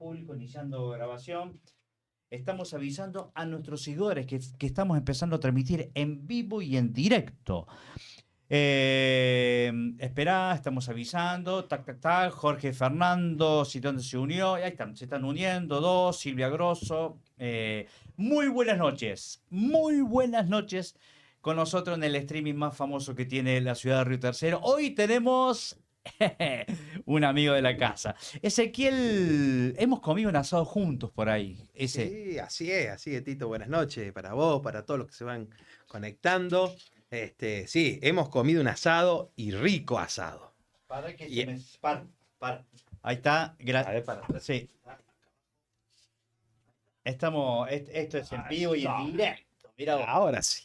público, iniciando grabación. Estamos avisando a nuestros seguidores que estamos empezando a transmitir en vivo y en directo. Esperá, estamos avisando. Tac, tac, tac. Jorge Fernando, si dónde se unió. Ahí están, se están uniendo dos. Silvia Grosso. Muy buenas noches. Muy buenas noches con nosotros en el streaming más famoso que tiene la ciudad de Río Tercero. Hoy tenemos un amigo de la casa. Ezequiel, hemos comido un asado juntos por ahí. Ese. Sí, así es, Tito. Buenas noches para vos, para todos los que se van conectando. Sí, hemos comido un asado y rico asado. Para que Y, se me. Para. Ahí está. a ver, para atrás. Sí. Estamos. Esto es en vivo y en Eso. directo. Mira vos. Ahora sí,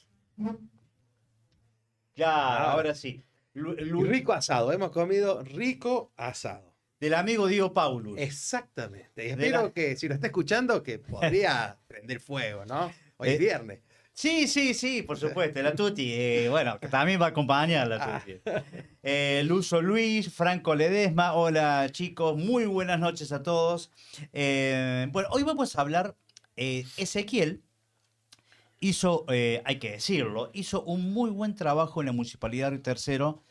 Claro, ahora ahora sí. sí. Y rico asado, hemos comido rico asado. Del amigo Diego Paulus. Exactamente. Y De la- espero que si lo está escuchando, que podría prender fuego, ¿no? Hoy es Eh, viernes. sí, por supuesto. La Tuti. Bueno, que también va a acompañar la Ah, Tuti. Luso Luis, Franco Ledesma. Hola, chicos. Muy buenas noches a todos. Bueno, hoy vamos a hablar. Ezequiel hizo, hay que decirlo, hizo un muy buen trabajo en la Municipalidad de Río Tercero,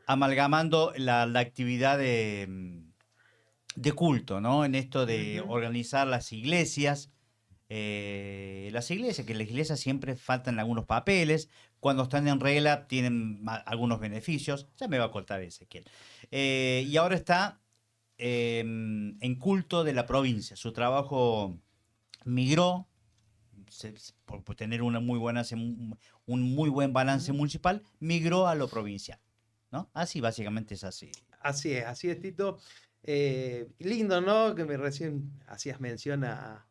amalgamando la actividad de culto, ¿no? En esto de ujú. organizar las iglesias, que en las iglesias siempre faltan algunos papeles, cuando están en regla tienen algunos beneficios, ya me va a contar Ezequiel. Y ahora está en culto de la provincia, su trabajo migró por tener una muy buena, un muy buen balance Ujú. municipal, migró a lo provincial, ¿no? Así, básicamente es así. Así es, Tito. Lindo, ¿no? Que me recién hacías mención a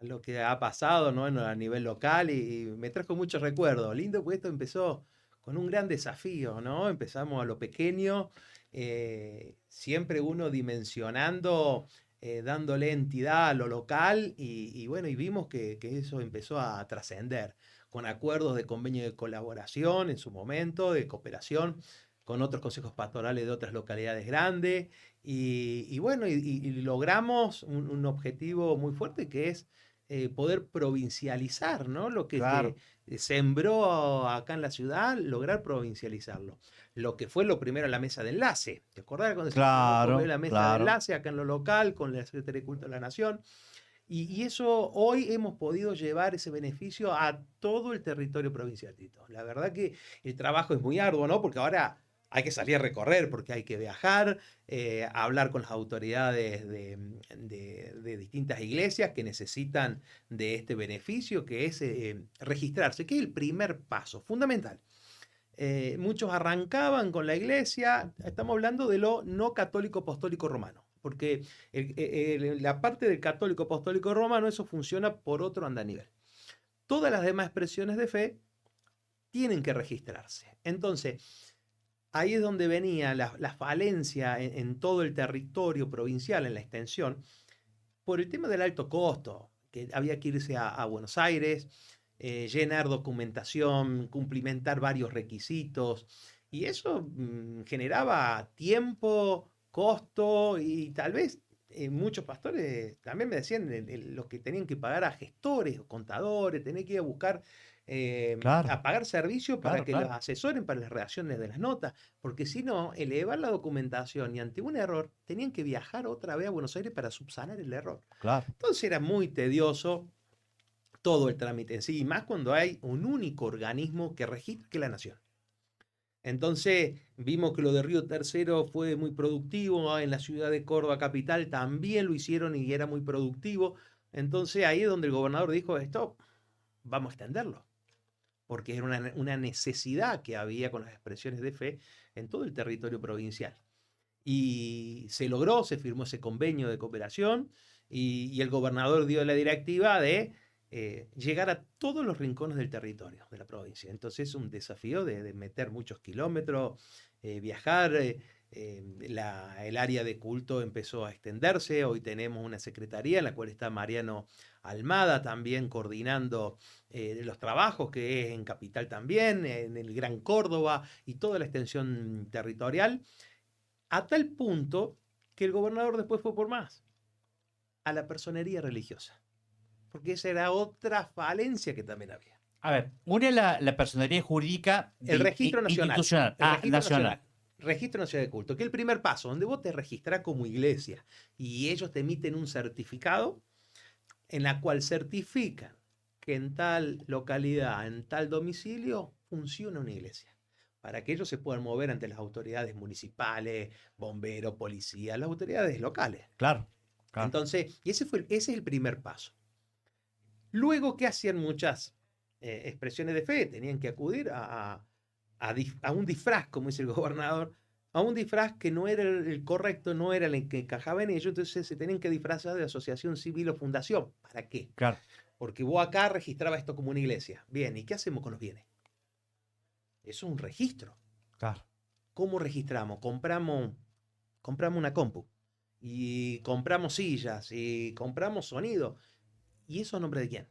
lo que ha pasado, ¿no? A nivel local y me trajo muchos recuerdos. Lindo, porque esto empezó con un gran desafío, ¿no? Empezamos a lo pequeño, siempre uno dimensionando, dándole entidad a lo local y bueno, y vimos que eso empezó a trascender con acuerdos de convenio de colaboración en su momento, de cooperación con otros consejos pastorales de otras localidades grandes. Y bueno, y logramos un objetivo muy fuerte que es poder provincializar, ¿no? Lo que Claro, sembró acá en la ciudad, lograr provincializarlo. Lo que fue lo primero la mesa de enlace. ¿Te acordás cuando se formó por claro, la mesa de claro. enlace acá en lo local con la Secretaría de Culto de la Nación? Y eso hoy hemos podido llevar ese beneficio a todo el territorio provincial, Tito. La verdad que el trabajo es muy arduo, ¿no? Porque ahora hay que salir a recorrer, porque hay que viajar, hablar con las autoridades de distintas iglesias que necesitan de este beneficio, que es registrarse, que es el primer paso fundamental. Muchos arrancaban con la iglesia, estamos hablando de lo no católico apostólico romano, porque la parte del católico apostólico romano, eso funciona por otro andanivel. Todas las demás expresiones de fe tienen que registrarse. Entonces, ahí es donde venía la falencia en todo el territorio provincial, en la extensión, por el tema del alto costo, que había que irse a Buenos Aires, llenar documentación, cumplimentar varios requisitos, y eso generaba tiempo, costo y tal vez muchos pastores también me decían los que tenían que pagar a gestores o contadores, tenían que ir a buscar, Claro, a pagar servicios para claro, que los claro, asesoren para las redacciones de las notas, porque si no, elevar la documentación y ante un error, tenían que viajar otra vez a Buenos Aires para subsanar el error. claro. Entonces era muy tedioso todo el trámite en sí, y más cuando hay un único organismo que registra, que es la nación. Entonces vimos que lo de Río Tercero fue muy productivo, en la ciudad de Córdoba capital también lo hicieron y era muy productivo. Entonces ahí es donde el gobernador dijo, esto vamos a extenderlo, porque era una necesidad que había con las expresiones de fe en todo el territorio provincial. Y se logró, se firmó ese convenio de cooperación y el gobernador dio la directiva de llegar a todos los rincones del territorio de la provincia. Entonces es un desafío de meter muchos kilómetros, viajar. El área de culto empezó a extenderse. Hoy tenemos una secretaría en la cual está Mariano Almada también coordinando los trabajos, que es en Capital también, en el Gran Córdoba y toda la extensión territorial, a tal punto que el gobernador después fue por más. a la personería religiosa, porque esa era otra falencia que también había. A ver, una es la personería jurídica El registro nacional. institucional. El Ah, registro nacional. Registro Nacional de Culto, que es el primer paso, donde vos te registrás como iglesia y ellos te emiten un certificado en la cual certifican que en tal localidad, en tal domicilio, funciona una iglesia. Para que ellos se puedan mover ante las autoridades municipales, bomberos, policía, las autoridades locales. Claro, claro. Entonces, ese es el primer paso. Luego, ¿qué hacían muchas expresiones de fe? Tenían que acudir a un disfraz, como dice el gobernador, a un disfraz que no era el correcto, no era el que encajaba en ellos, entonces se tenían que disfrazar de asociación civil o fundación. ¿Para qué? Claro, Porque vos acá registrabas esto como una iglesia. Bien, ¿y qué hacemos con los bienes? Eso es un registro. claro. ¿Cómo registramos? Compramos una compu y compramos sillas y compramos sonido. ¿Y eso a nombre de quién?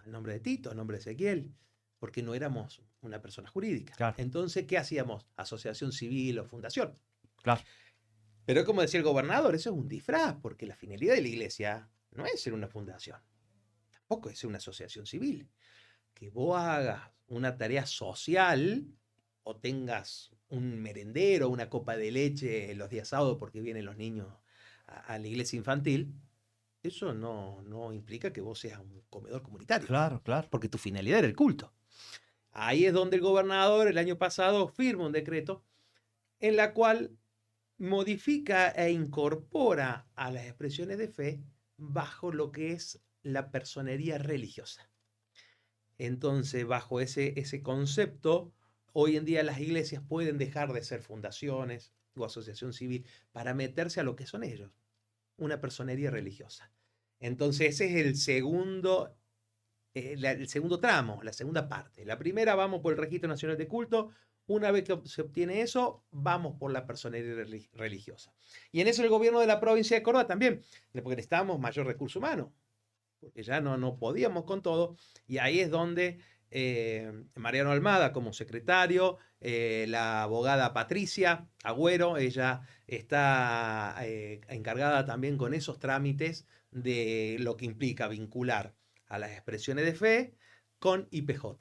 Al nombre de Tito, al nombre de Ezequiel, porque no éramos una persona jurídica. Claro. Entonces, ¿qué hacíamos? Asociación civil o fundación. Claro. Pero como decía el gobernador, eso es un disfraz, porque la finalidad de la iglesia no es ser una fundación, tampoco es ser una asociación civil. Que vos hagas una tarea social o tengas un merendero, una copa de leche los días sábados porque vienen los niños a la iglesia infantil, eso no implica que vos seas un comedor comunitario, Claro, claro. porque tu finalidad era el culto. Ahí es donde el gobernador el año pasado firma un decreto en la cual modifica e incorpora a las expresiones de fe bajo lo que es la personería religiosa. Entonces, bajo ese concepto, hoy en día las iglesias pueden dejar de ser fundaciones o asociación civil para meterse a lo que son ellos, una personería religiosa. Entonces, ese es el segundo tramo, la segunda parte. La primera, vamos por el Registro Nacional de Culto. Una vez que se obtiene eso, vamos por la personería religiosa. Y en eso el gobierno de la provincia de Córdoba también, porque necesitábamos mayor recurso humano, porque ya no podíamos con todo. Y ahí es donde Mariano Almada como secretario, la abogada Patricia Agüero, ella está encargada también con esos trámites de lo que implica vincular a las expresiones de fe con IPJ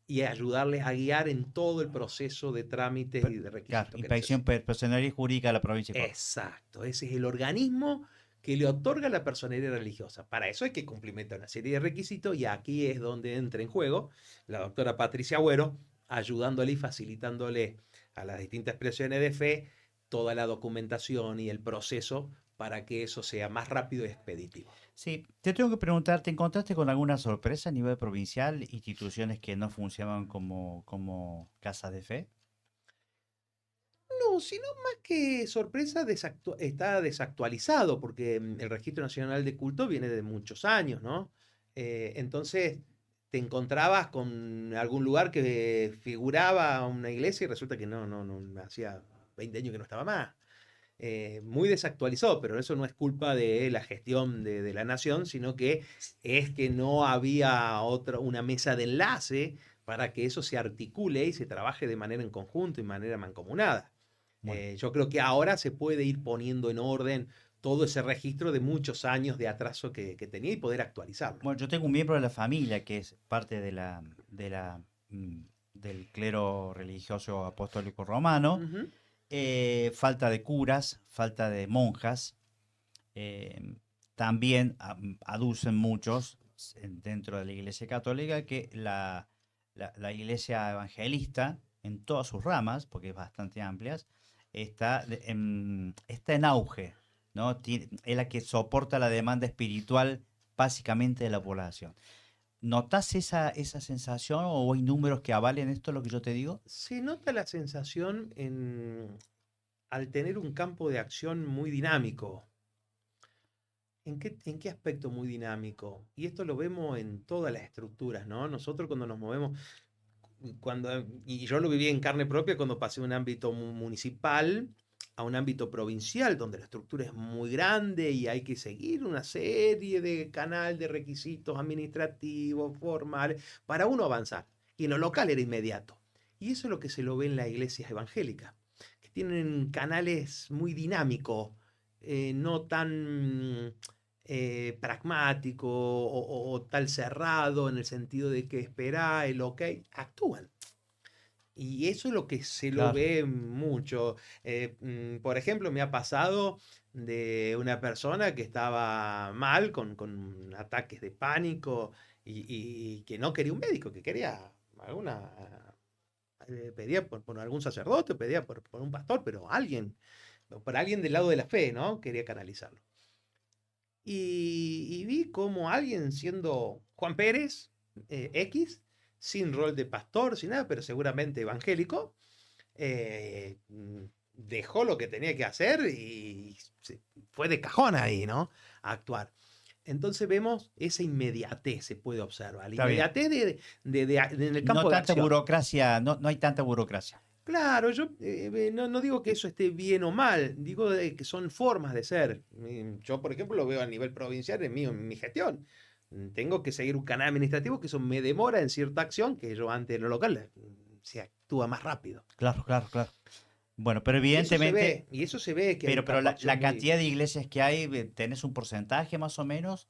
y ayudarles a guiar en todo el proceso de trámites y de requisitos. Claro, inspección personería jurídica de la provincia de Córdoba. Exacto, ese es el organismo que le otorga la personería religiosa. Para eso hay que cumplimentar una serie de requisitos y aquí es donde entra en juego la doctora Patricia Agüero, ayudándole y facilitándole a las distintas expresiones de fe toda la documentación y el proceso para que eso sea más rápido y expeditivo. Sí, te tengo que preguntar, ¿te encontraste con alguna sorpresa a nivel provincial, instituciones que no funcionaban como casas de fe? No, sino más que sorpresa, está desactualizado, porque el Registro Nacional de Culto viene de muchos años, ¿no? Entonces te encontrabas con algún lugar que figuraba una iglesia y resulta que no, hacía 20 años que no estaba más. Muy desactualizado, pero eso no es culpa de la gestión de la nación, sino que es que no había una mesa de enlace para que eso se articule y se trabaje de manera en conjunto y de manera mancomunada. Bueno, Yo creo que ahora se puede ir poniendo en orden todo ese registro de muchos años de atraso que tenía y poder actualizarlo. bueno, yo tengo un miembro de la familia que es parte del clero religioso apostólico romano. Ujú. Falta de curas, falta de monjas. eh, También aducen muchos dentro de la Iglesia Católica que la Iglesia evangelista, en todas sus ramas, porque es bastante amplias, está en auge, ¿no? Es la que soporta la demanda espiritual básicamente de la población. ¿Notas esa sensación o hay números que avalen esto, lo que yo te digo? Se nota la sensación al tener un campo de acción muy dinámico. ¿En qué aspecto muy dinámico? Y esto lo vemos en todas las estructuras, ¿no? Nosotros cuando nos movemos, y yo lo viví en carne propia cuando pasé de un ámbito municipal a un ámbito provincial, donde la estructura es muy grande y hay que seguir una serie de canales de requisitos administrativos, formales, para uno avanzar. Y en lo local era inmediato. Y eso es lo que se lo ve en las iglesias evangélicas, que tienen canales muy dinámicos no tan pragmático o tal cerrado en el sentido de que espera el ok, actúan. Y eso es lo que se lo Claro, ve mucho. Por ejemplo, me ha pasado de una persona que estaba mal, con ataques de pánico y que no quería un médico, que quería alguna, pedía por algún sacerdote, pedía por un pastor, pero alguien, por alguien del lado de la fe, ¿no? Quería canalizarlo. Y vi como alguien siendo Juan Pérez, X, sin rol de pastor, sin nada, pero seguramente evangélico, dejó lo que tenía que hacer y fue de cajón ahí, ¿no? A actuar. Entonces vemos esa inmediatez, se puede observar, la está bien. inmediatez en el No campo de tanta acción. burocracia, no, no hay tanta burocracia. Claro, yo no digo que eso esté bien o mal, digo que son formas de ser. Yo, por ejemplo, lo veo a nivel provincial en mi gestión. Tengo que seguir un canal administrativo que eso me demora en cierta acción que yo antes en lo local se actúa más rápido. Claro, claro, claro. Bueno, pero Y evidentemente, eso se ve que hay un pero campo de acción la muy... cantidad de iglesias que hay, ¿tenés un porcentaje más o menos?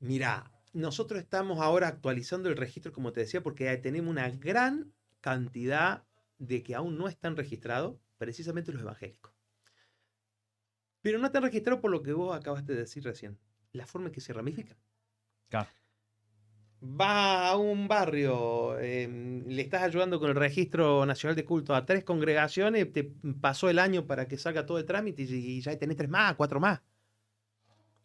Mirá, nosotros estamos ahora actualizando el registro, como te decía, porque tenemos una gran cantidad de que aún no están registrados, precisamente los evangélicos. Pero no están registrados por lo que vos acabaste de decir recién, la forma en que se ramifican. Claro. Va a un barrio, le estás ayudando con el registro nacional de culto a 3 congregaciones, te pasó el año para que salga todo el trámite y ya tenés 3 más, 4 más.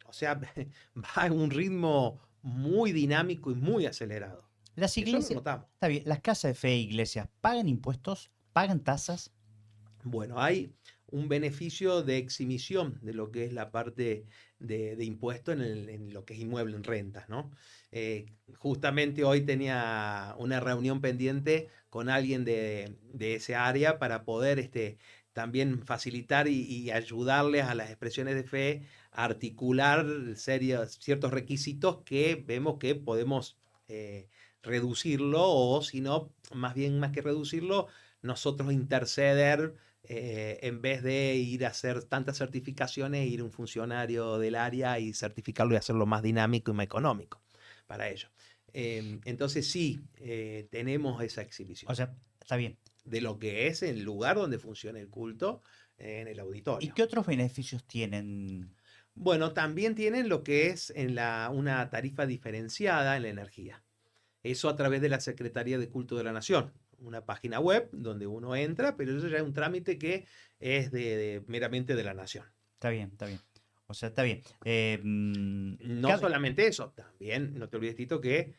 O sea, va a un ritmo muy dinámico y muy acelerado. Las Eso lo iglesias, notamos. está bien, las casas de fe e iglesias, ¿pagan impuestos? ¿Pagan tasas? Bueno, hay un beneficio de exhibición de lo que es la parte de impuesto en lo que es inmueble, en rentas, ¿no? Justamente hoy tenía una reunión pendiente con alguien de ese área para poder también facilitar y ayudarles a las expresiones de fe a articular ciertos requisitos que vemos que podemos reducirlo o si no, más bien más que reducirlo, nosotros interceder en vez de ir a hacer tantas certificaciones, ir a un funcionario del área y certificarlo y hacerlo más dinámico y más económico para ellos. Entonces sí, tenemos esa O exhibición sea, está bien. de lo que es el lugar donde funciona el culto en el ¿Y auditorio. qué otros beneficios tienen? Bueno, también tienen lo que es una tarifa diferenciada en la energía. Eso a través de la Secretaría de Culto de la Nación, una página web donde uno entra, pero eso ya es un trámite que es meramente de la Nación. Está bien, está bien. O sea, está bien. No solamente eso, también no te olvides, Tito, que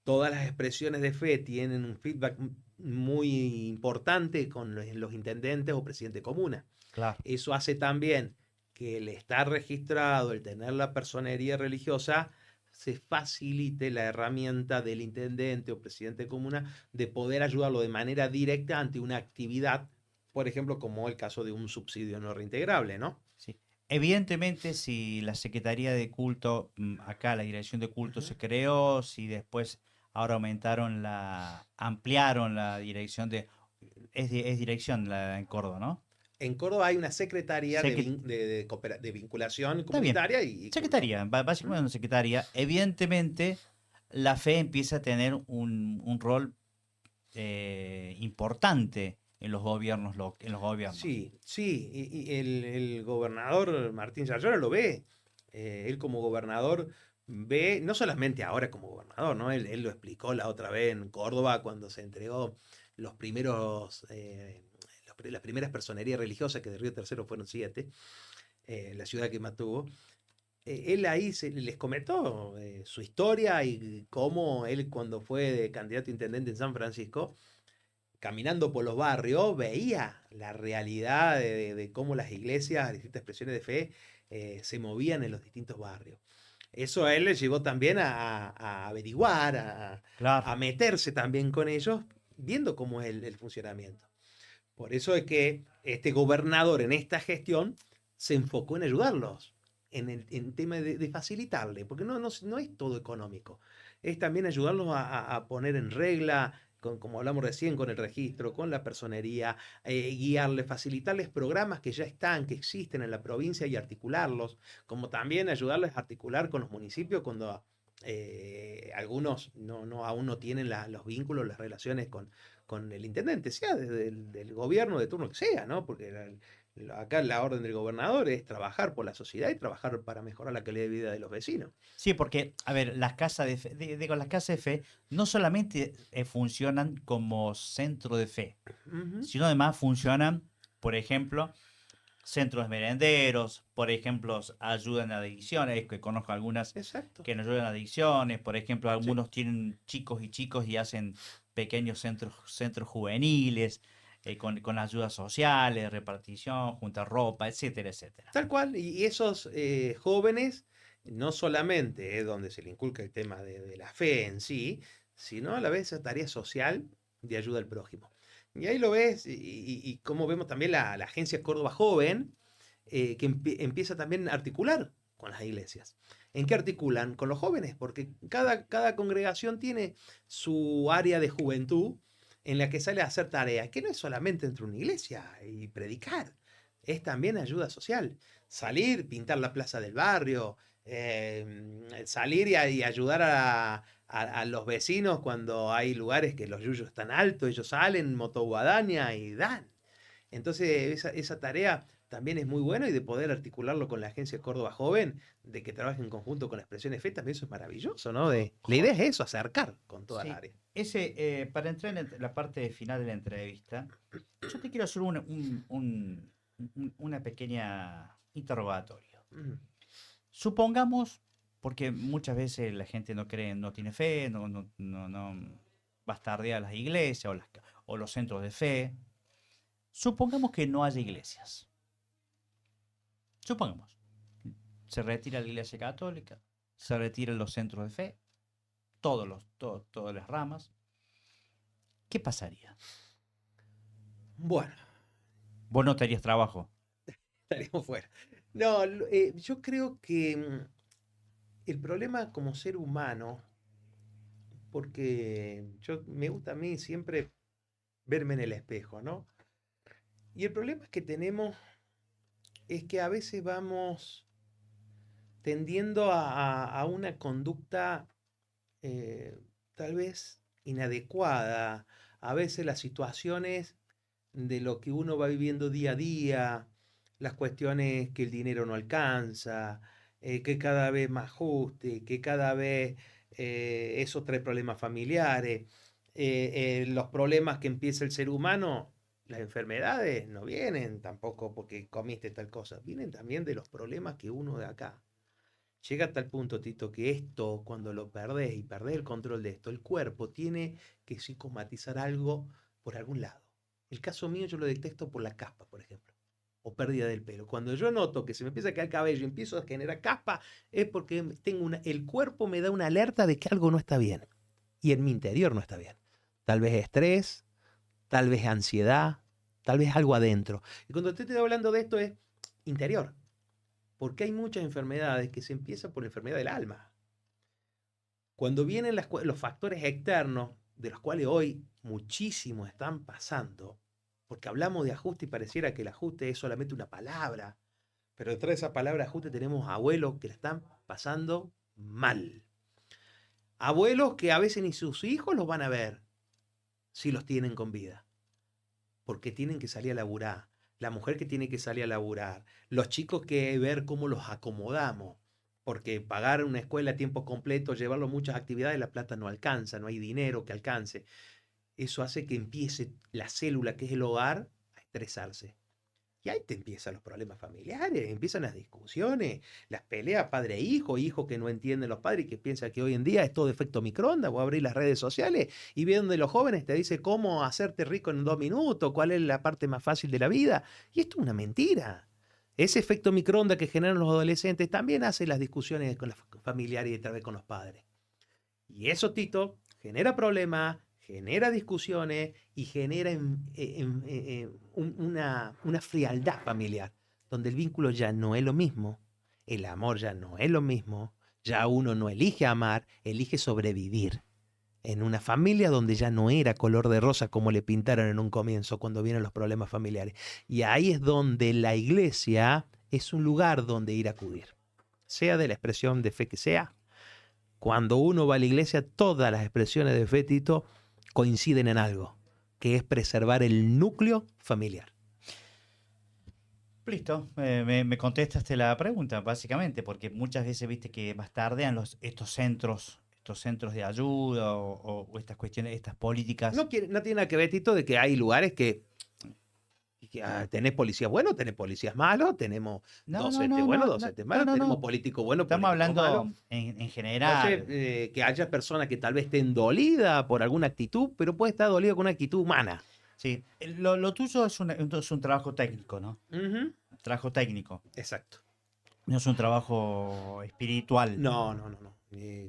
todas las expresiones de fe tienen un feedback muy importante con los intendentes o presidente de comuna. claro. Eso hace también que el estar registrado, el tener la personería religiosa, se facilite la herramienta del intendente o presidente de comuna de poder ayudarlo de manera directa ante una actividad, por ejemplo, como el caso de un subsidio no reintegrable, ¿no? Sí. Evidentemente, si la Secretaría de Culto, acá la Dirección de Culto Ujú. se creó, si después ahora ampliaron la dirección es dirección la en Córdoba, ¿no? En Córdoba hay una secretaría Sé que de vinculación está bien. comunitaria y culto. Secretaría, básicamente una secretaría. Evidentemente, la fe empieza a tener un rol importante en los gobiernos, en los gobiernos. Sí, sí, y el gobernador Martín Sayora lo ve. Él como gobernador ve, no solamente ahora como gobernador, ¿no? Él lo explicó la otra vez en Córdoba cuando se entregó los primeros, las primeras personerías religiosas, que de Río Tercero fueron 7, la ciudad que más tuvo. Él ahí les comentó su historia y cómo él cuando fue candidato a intendente en San Francisco, caminando por los barrios, veía la realidad de cómo las iglesias, las distintas expresiones de fe, se movían en los distintos barrios. Eso a él le llevó también a averiguar, Claro. a meterse también con ellos, viendo cómo es el funcionamiento. Por eso es que este gobernador en esta gestión se enfocó en ayudarlos, en tema de facilitarle, porque no es todo económico, es también ayudarlos a poner en regla como hablamos recién, con el registro, con la personería, guiarles, facilitarles programas que ya están, que existen en la provincia y articularlos, como también ayudarles a articular con los municipios cuando algunos aún no tienen los vínculos, las relaciones con el intendente, sea desde del gobierno de turno que sea, ¿no? Porque acá la orden del gobernador es trabajar por la sociedad y trabajar para mejorar la calidad de vida de los vecinos. Sí, porque, a ver, las casas de fe, digo, las casas de fe no solamente funcionan como centro de fe, Ujú. sino además funcionan, por ejemplo, centros merenderos, por ejemplo, ayudan a adicciones, que conozco algunas Exacto. que nos ayudan a adicciones, por ejemplo, Sí. algunos tienen chicos y chicos y hacen pequeños centros juveniles, con ayudas sociales, repartición, juntar ropa, etcétera, etcétera. Tal cual, y esos jóvenes, no solamente es donde se le inculca el tema de la fe en sí, sino a la vez esa tarea social de ayuda al prójimo. Y ahí lo ves, y como vemos también la Agencia Córdoba Joven, que empieza también a articular con las iglesias. ¿En qué articulan? Con los jóvenes, porque cada congregación tiene su área de juventud en la que sale a hacer tareas, que no es solamente entre una iglesia y predicar, es también ayuda social. Salir, pintar la plaza del barrio, salir y ayudar a los vecinos cuando hay lugares que los yuyos están altos, ellos salen, motoguadaña y dan. Entonces esa tarea también es muy buena y de poder articularlo con la Agencia Córdoba Joven, de que trabaje en conjunto con la Expresión de Fe, también eso es maravilloso, ¿no? La idea es eso, acercar con toda la Sí, área. para entrar en la parte final de la entrevista, yo te quiero hacer una pequeña interrogatorio. Mm. Supongamos, porque muchas veces la gente no cree, no tiene fe, no bastardea las iglesias o los centros de fe. Supongamos que no haya iglesias. Supongamos. Se retira la iglesia católica, se retiran los centros de fe, todas las ramas. ¿Qué pasaría? Bueno, Vos no te trabajo. estaríamos fuera. No, yo creo que el problema como ser humano, porque me gusta a mí siempre verme en el espejo, ¿no? Y el problema que tenemos es que a veces vamos tendiendo a una conducta tal vez inadecuada. A veces las situaciones de lo que uno va viviendo día a día, las cuestiones que el dinero no alcanza, que cada vez más ajuste, que cada vez eso trae problemas familiares, los problemas que empieza el ser humano, las enfermedades no vienen tampoco porque comiste tal cosa, vienen también de los problemas que uno de acá. Llega a tal punto, Tito, que esto, cuando lo perdés y perdés el control de esto, el cuerpo tiene que psicomatizar algo por algún lado. El caso mío yo lo detesto por la caspa, por ejemplo, o pérdida del pelo. Cuando yo noto que se me empieza a caer el cabello y empiezo a generar caspa, es porque el cuerpo me da una alerta de que algo no está bien. Y en mi interior no está bien. Tal vez estrés, tal vez ansiedad, tal vez algo adentro. Y cuando te estoy hablando de esto es interior. Porque hay muchas enfermedades que se empiezan por la enfermedad del alma. Cuando vienen los factores externos, de los cuales hoy muchísimos están pasando, porque hablamos de ajuste y pareciera que el ajuste es solamente una palabra, pero detrás de esa palabra ajuste tenemos abuelos que la están pasando mal. Abuelos que a veces ni sus hijos los van a ver si los tienen con vida, porque tienen que salir a laburar. La mujer que tiene que salir a laburar. Los chicos que ver cómo los acomodamos. Porque pagar una escuela a tiempo completo, llevarlo a muchas actividades, la plata no alcanza, no hay dinero que alcance. Eso hace que empiece la célula que es el hogar a estresarse. Y ahí te empiezan los problemas familiares, empiezan las discusiones, las peleas padre-hijo, hijo que no entienden los padres y que piensan que hoy en día es todo efecto microondas. Vos abrís las redes sociales y ves donde los jóvenes te dicen cómo hacerte rico en 2 minutos, cuál es la parte más fácil de la vida. Y esto es una mentira. Ese efecto microondas que generan los adolescentes también hace las discusiones con las familiares y otra vez con los padres. Y eso, Tito, genera problemas, genera discusiones y genera una frialdad familiar, donde el vínculo ya no es lo mismo, el amor ya no es lo mismo, ya uno no elige amar, elige sobrevivir. en una familia donde ya no era color de rosa como le pintaron en un comienzo cuando vienen los problemas familiares. Y ahí es donde la iglesia es un lugar donde ir a acudir, sea de la expresión de fe que sea. Cuando uno va a la iglesia, todas las expresiones de fe, Tito, coinciden en algo, que es preservar el núcleo familiar. Listo, me contestaste la pregunta, básicamente, porque muchas veces viste que bastardean estos centros de ayuda o estas cuestiones, estas políticas. No tiene nada que ver, Tito, de que hay lugares que tenés policías buenos, tenés policías malos, tenemos docentes buenos, docentes malos, tenemos políticos buenos, Estamos políticos hablando malos. en general. Entonces, que haya personas que tal vez estén dolidas por alguna actitud, pero puede estar dolido con una actitud humana. Sí, lo tuyo es un trabajo técnico, ¿no? Uh-huh. Trabajo técnico. Exacto. No es un trabajo espiritual. No.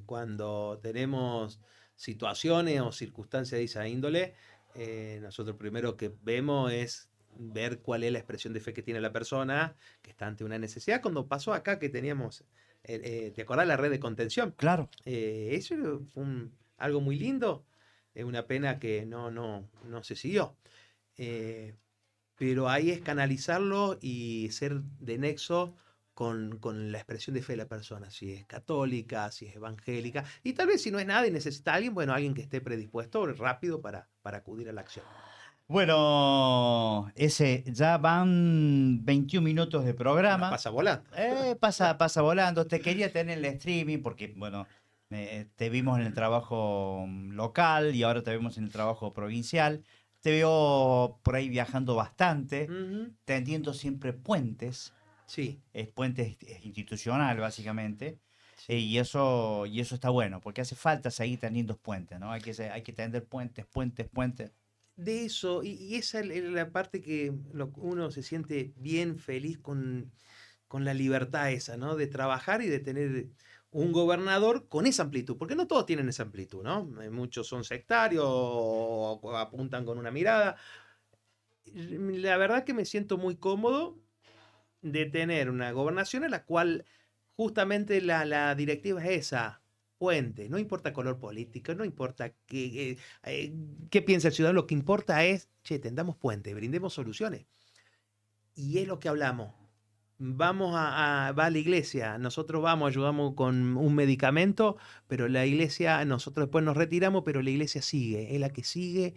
Cuando tenemos situaciones o circunstancias de esa índole, nosotros primero que vemos es ver cuál es la expresión de fe que tiene la persona que está ante una necesidad. Cuando pasó acá que teníamos, ¿te acordás la red de contención? Claro. Eso fue algo muy lindo. Es una pena que no se siguió. Pero ahí es canalizarlo y ser de nexo con la expresión de fe de la persona, si es católica, si es evangélica, y tal vez si no es nada y necesita a alguien, bueno, alguien que esté predispuesto rápido para acudir a la acción. Bueno, ya van 21 minutos de programa. Pasa volando. Pasa volando. Te quería tener en el streaming porque, bueno, te vimos en el trabajo local y ahora te vemos en el trabajo provincial. Te veo por ahí viajando bastante, tendiendo siempre puentes. Sí. Es puente institucional, básicamente. Sí. Y eso está bueno, porque hace falta seguir teniendo puentes, ¿no? Hay que tender puentes. De eso, y esa es la parte que uno se siente bien feliz con la libertad esa, ¿no? De trabajar y de tener un gobernador con esa amplitud, porque no todos tienen esa amplitud, ¿no? Muchos son sectarios o apuntan con una mirada. La verdad que me siento muy cómodo de tener una gobernación en la cual justamente la directiva es esa, puente, no importa color político, no importa qué piensa el ciudadano, lo que importa es, tendamos puente, brindemos soluciones. Y es lo que hablamos. Va a la iglesia, nosotros ayudamos con un medicamento, pero la iglesia, nosotros después nos retiramos, pero la iglesia sigue, es la que sigue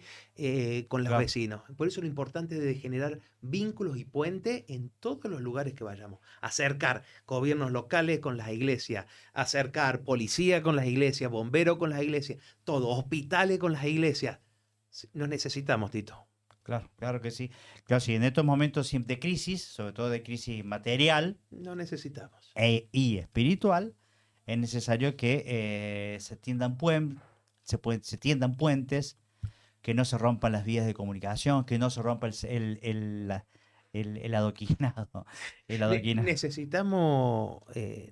con los vecinos. Por eso lo importante es de generar vínculos y puentes en todos los lugares que vayamos. Acercar gobiernos locales con las iglesias, acercar policía con las iglesias, bomberos con las iglesias, todo, hospitales con las iglesias. Nos necesitamos, Tito. Claro que sí. Claro, sí, en estos momentos de crisis, sobre todo de crisis material, no necesitamos. Y espiritual, es necesario que se tiendan puentes, que no se rompan las vías de comunicación, que no se rompa el adoquinado. Necesitamos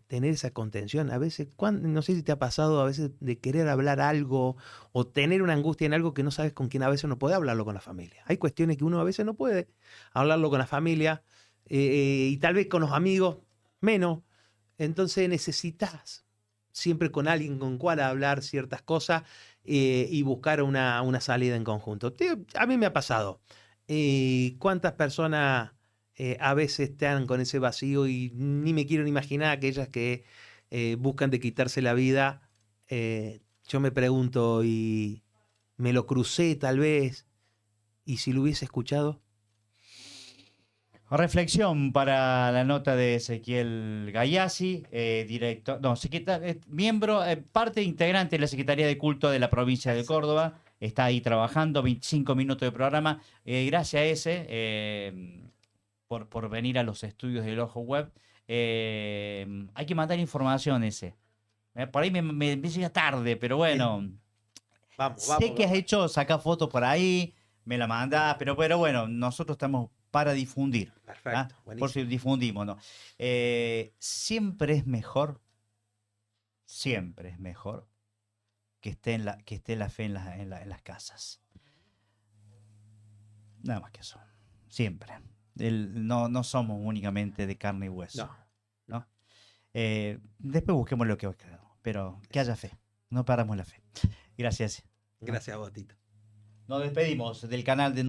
tener esa contención. A veces, no sé si te ha pasado a veces de querer hablar algo o tener una angustia en algo que no sabes con quién, a veces no puede hablarlo con la familia. Hay cuestiones que uno a veces no puede hablarlo con la familia y tal vez con los amigos menos. Entonces necesitas siempre con alguien con cual hablar ciertas cosas y buscar una salida en conjunto. A mí me ha pasado. ¿Cuántas personas a veces están con ese vacío y ni me quiero ni imaginar aquellas que buscan de quitarse la vida? Yo me pregunto, ¿y me lo crucé tal vez? ¿Y si lo hubiese escuchado? Reflexión para la nota de Ezequiel Gayassi, miembro, parte integrante de la Secretaría de Culto de la provincia de Córdoba. Está ahí trabajando, 25 minutos de programa. Gracias a ese por venir a los estudios del Ojo Web. Hay que mandar información ese. Por ahí me llega tarde, pero bueno. Vamos. Sé que has hecho, sacar fotos por ahí, me la mandás, pero bueno, nosotros estamos para difundir. Perfecto, por si difundimos, ¿no? Siempre es mejor que esté la fe en las casas. Nada más que eso. Siempre. No somos únicamente de carne y hueso. ¿no? Después busquemos lo que os quedamos, pero que haya fe. No paramos la fe. Gracias. Gracias a vos, Tito. Nos despedimos del canal de